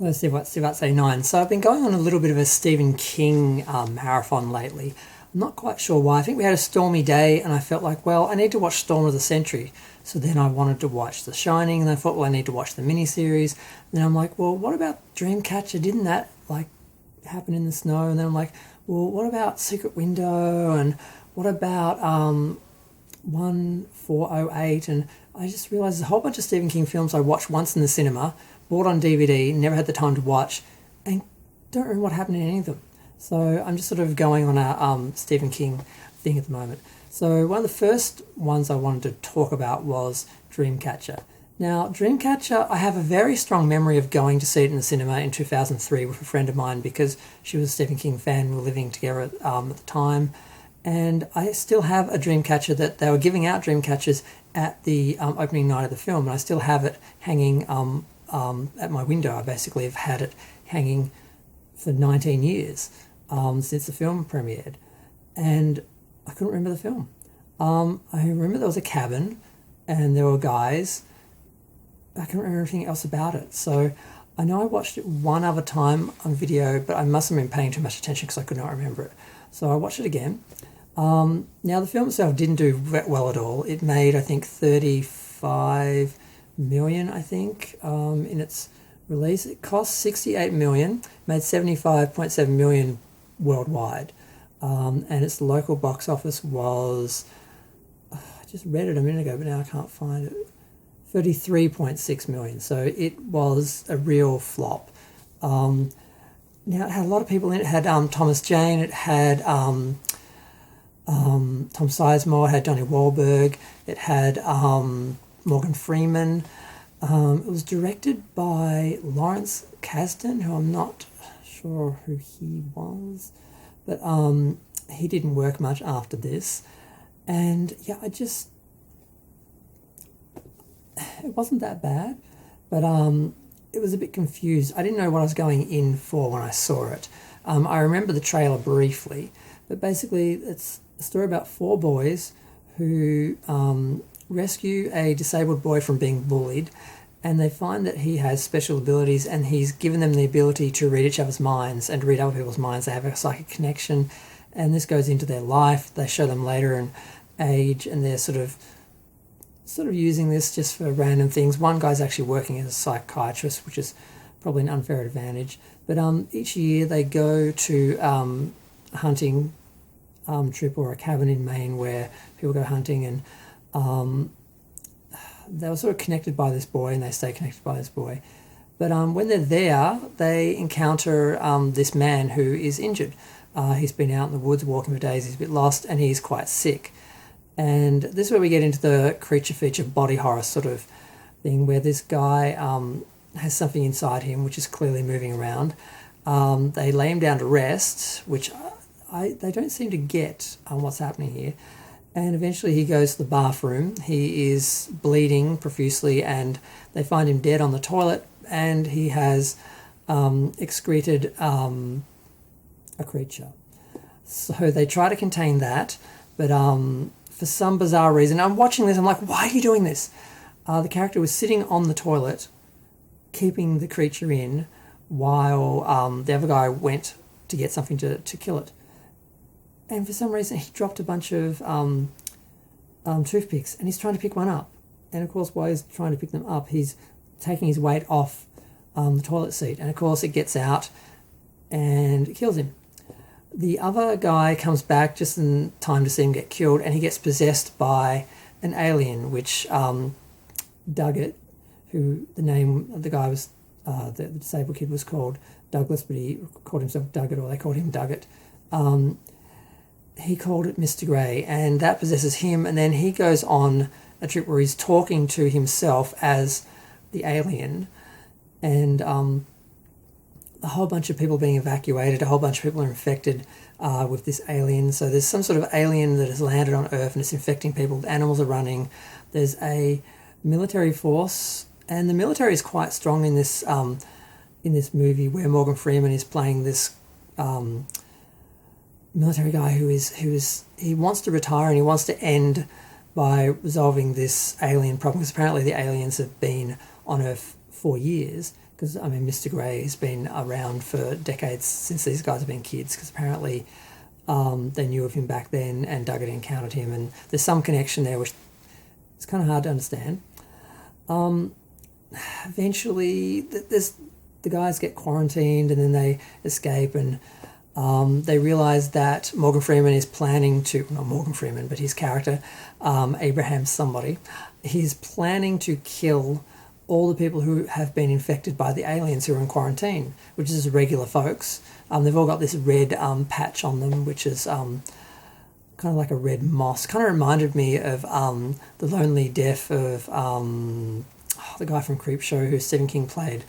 Let's see what's 89. So I've been going on a little bit of a Stephen King marathon lately. I'm not quite sure why. I think we had a stormy day and I felt like, well, I need to watch Storm of the Century. So then I wanted to watch The Shining and I thought, well, I need to watch the miniseries. And then I'm like, well, what about Dreamcatcher? Didn't that like happen in the snow? And then I'm like, well, what about Secret Window? And what about 1408? And I just realised there's a whole bunch of Stephen King films I watched once in the cinema, bought on DVD, never had the time to watch, and don't remember what happened in any of them. So I'm just sort of going on a Stephen King thing at the moment. So one of the first ones I wanted to talk about was Dreamcatcher. Now, Dreamcatcher, I have a very strong memory of going to see it in the cinema in 2003 with a friend of mine because she was a Stephen King fan. We were living together at the time. And I still have a Dreamcatcher that they were giving out Dreamcatchers at the opening night of the film. And I still have it hanging at my window. I basically have had it hanging for 19 years since the film premiered. And I couldn't remember the film. I remember there was a cabin and there were guys. I can't remember anything else about it. So I know I watched it one other time on video, but I must have been paying too much attention because I could not remember it. So I watched it again. Now, the film itself didn't do well at all. It made, I think, 35 million, I think, in its release. It cost 68 million, made 75.7 million worldwide. And its local box office was, I just read it a minute ago, but now I can't find it, 33.6 million. So it was a real flop. Now, it had a lot of people in it. It had Thomas Jane, it had Tom Sizemore, it had Donnie Wahlberg, it had Morgan Freeman. It was directed by Lawrence Kasdan, who I'm not sure who he was, but he didn't work much after this. And yeah, it wasn't that bad, but it was a bit confused. I didn't know what I was going in for when I saw it. I remember the trailer briefly, but basically it's a story about four boys who rescue a disabled boy from being bullied, and they find that he has special abilities and he's given them the ability to read each other's minds and to read other people's minds. They have a psychic connection, and this goes into their life. They show them later in age, and they're sort of using this just for random things. One guy's actually working as a psychiatrist, which is probably an unfair advantage. But each year they go to a hunting trip or a cabin in Maine where people go hunting, and they were sort of connected by this boy and they stay connected by this boy. But when they're there, they encounter this man who is injured. He's been out in the woods walking for days, he's a bit lost, and he's quite sick. And this is where we get into the creature feature body horror sort of thing, where this guy has something inside him which is clearly moving around. They lay him down to rest, which they don't seem to get what's happening here. And eventually he goes to the bathroom. He is bleeding profusely and they find him dead on the toilet, and he has excreted a creature. So they try to contain that, but for some bizarre reason, I'm watching this, I'm like, why are you doing this? The character was sitting on the toilet, keeping the creature in, while the other guy went to get something to kill it. And for some reason, he dropped a bunch of toothpicks, and he's trying to pick one up. And of course, while he's trying to pick them up, he's taking his weight off the toilet seat. And of course, it gets out and it kills him. The other guy comes back just in time to see him get killed, and he gets possessed by an alien, which Duggett, who the name of the guy was, the disabled kid was called Douglas, but he called himself Duggett, or they called him Duggett. He called it Mr. Grey, and that possesses him, and then he goes on a trip where he's talking to himself as the alien, and a whole bunch of people being evacuated, a whole bunch of people are infected with this alien. So there's some sort of alien that has landed on Earth and it's infecting people. The animals are running. There's a military force, and the military is quite strong in this movie, where Morgan Freeman is playing this military guy who wants to retire, and he wants to end by resolving this alien problem, because apparently the aliens have been on Earth 4 years, because I mean Mr. Grey has been around for decades since these guys have been kids, because apparently they knew of him back then and Doug had encountered him, and there's some connection there which it's kind of hard to understand. Eventually the guys get quarantined and then they escape, and they realise that Morgan Freeman is planning to, not Morgan Freeman, but his character, Abraham somebody, he's planning to kill all the people who have been infected by the aliens who are in quarantine, which is regular folks. They've all got this red patch on them, which is kind of like a red moss. Kind of reminded me of The Lonely Death of the guy from Creepshow who Stephen King played.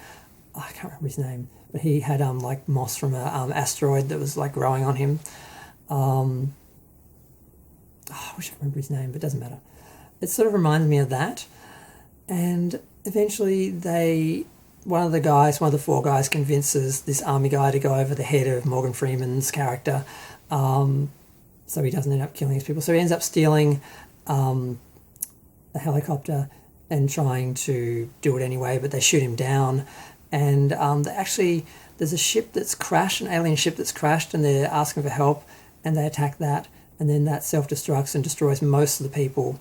I can't remember his name, but he had like moss from an asteroid that was like growing on him. I wish I remember his name, but it doesn't matter. It sort of reminded me of that. And eventually one of the 4 guys convinces this army guy to go over the head of Morgan Freeman's character, so he doesn't end up killing his people. So he ends up stealing a helicopter and trying to do it anyway, but they shoot him down. And there's a ship that's crashed, an alien ship that's crashed, and they're asking for help, and they attack that, and then that self-destructs and destroys most of the people.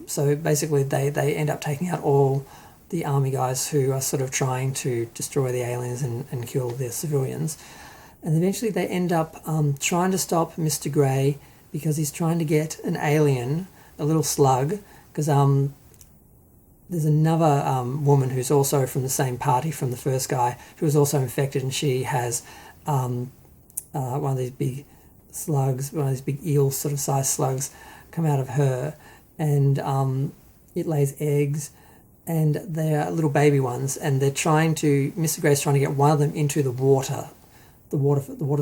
So basically they end up taking out all the army guys who are sort of trying to destroy the aliens and kill the civilians. And eventually they end up trying to stop Mr. Grey because he's trying to get an alien, a little slug, because there's another woman who's also from the same party from the first guy who was also infected, and she has one of these big slugs, one of these big eel sort of size slugs come out of her, and it lays eggs, and they're little baby ones, and Mr. Grey's trying to get one of them into the water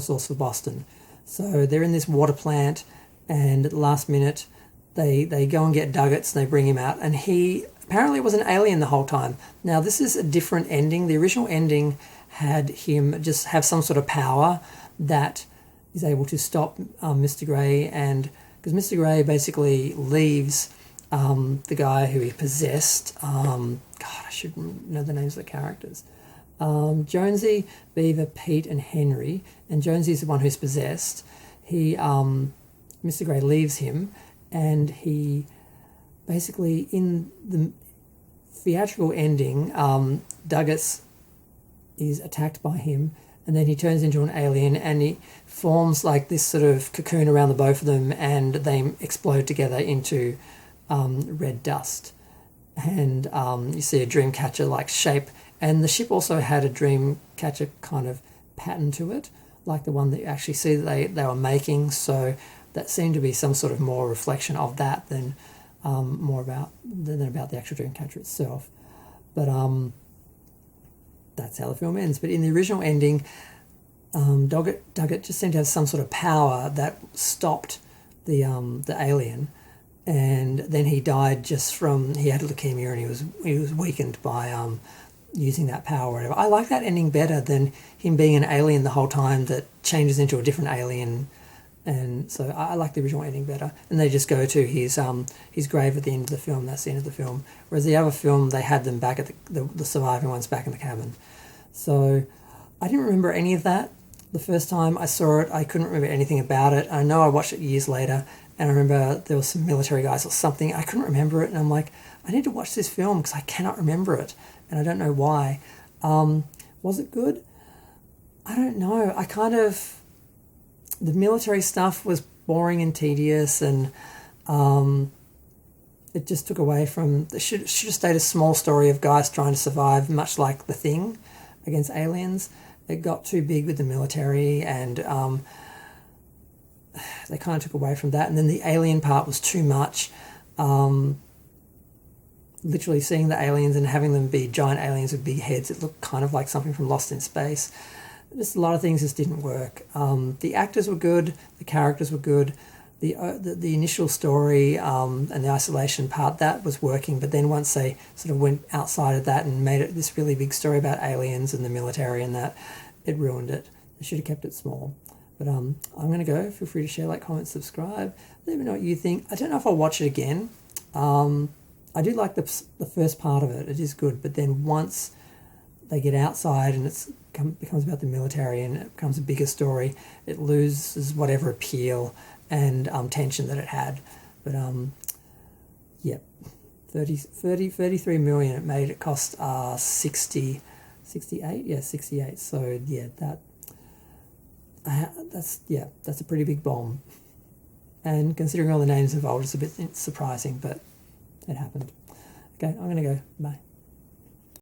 source for Boston. So they're in this water plant, and at the last minute they go and get Duggets and they bring him out, and he apparently was an alien the whole time. Now this is a different ending. The original ending had him just have some sort of power that is able to stop Mr. Grey, and because Mr. Grey basically leaves the guy who he possessed. God, I should know the names of the characters. Jonesy, Beaver, Pete, and Henry. And Jonesy's the one who's possessed. Mr. Grey leaves him, and he basically, in the theatrical ending, Douglas is attacked by him, and then he turns into an alien, and he forms like this sort of cocoon around the both of them, and they explode together into red dust. And you see a Dreamcatcher like shape, and the ship also had a Dreamcatcher kind of pattern to it, like the one that you actually see that they were making. So that seemed to be some sort of more reflection of that than about the actual Dreamcatcher itself. But that's how the film ends. But in the original ending, Duggett just seemed to have some sort of power that stopped the alien, and then he died just from, he had leukemia, and he was weakened by using that power or whatever. I like that ending better than him being an alien the whole time that changes into a different alien. And so I like the original ending better. And they just go to his grave at the end of the film. That's the end of the film. Whereas the other film, they had them back at the surviving ones back in the cabin. So I didn't remember any of that. The first time I saw it, I couldn't remember anything about it. I know I watched it years later, and I remember there were some military guys or something. I couldn't remember it, and I'm like, I need to watch this film because I cannot remember it, and I don't know why. Was it good? I don't know. The military stuff was boring and tedious, and it just took away from... It should have stayed a small story of guys trying to survive, much like The Thing against aliens. It got too big with the military, and they kind of took away from that. And then the alien part was too much. Literally seeing the aliens and having them be giant aliens with big heads, it looked kind of like something from Lost in Space. Just a lot of things just didn't work. The actors were good, the characters were good, the initial story and the isolation part, that was working, but then once they sort of went outside of that and made it this really big story about aliens and the military and that, it ruined it. They should have kept it small. But I'm going to go. Feel free to share, like, comment, subscribe. Let me know what you think. I don't know if I'll watch it again. I do like the first part of it. It is good, but then once they get outside and becomes about the military and it becomes a bigger story, it loses whatever appeal and tension that it had. But yeah, 33 million it made. It cost 68. Yeah, 68. So yeah, that's a pretty big bomb. And considering all the names involved, it's a bit surprising, but it happened. Okay, I'm gonna go. Bye.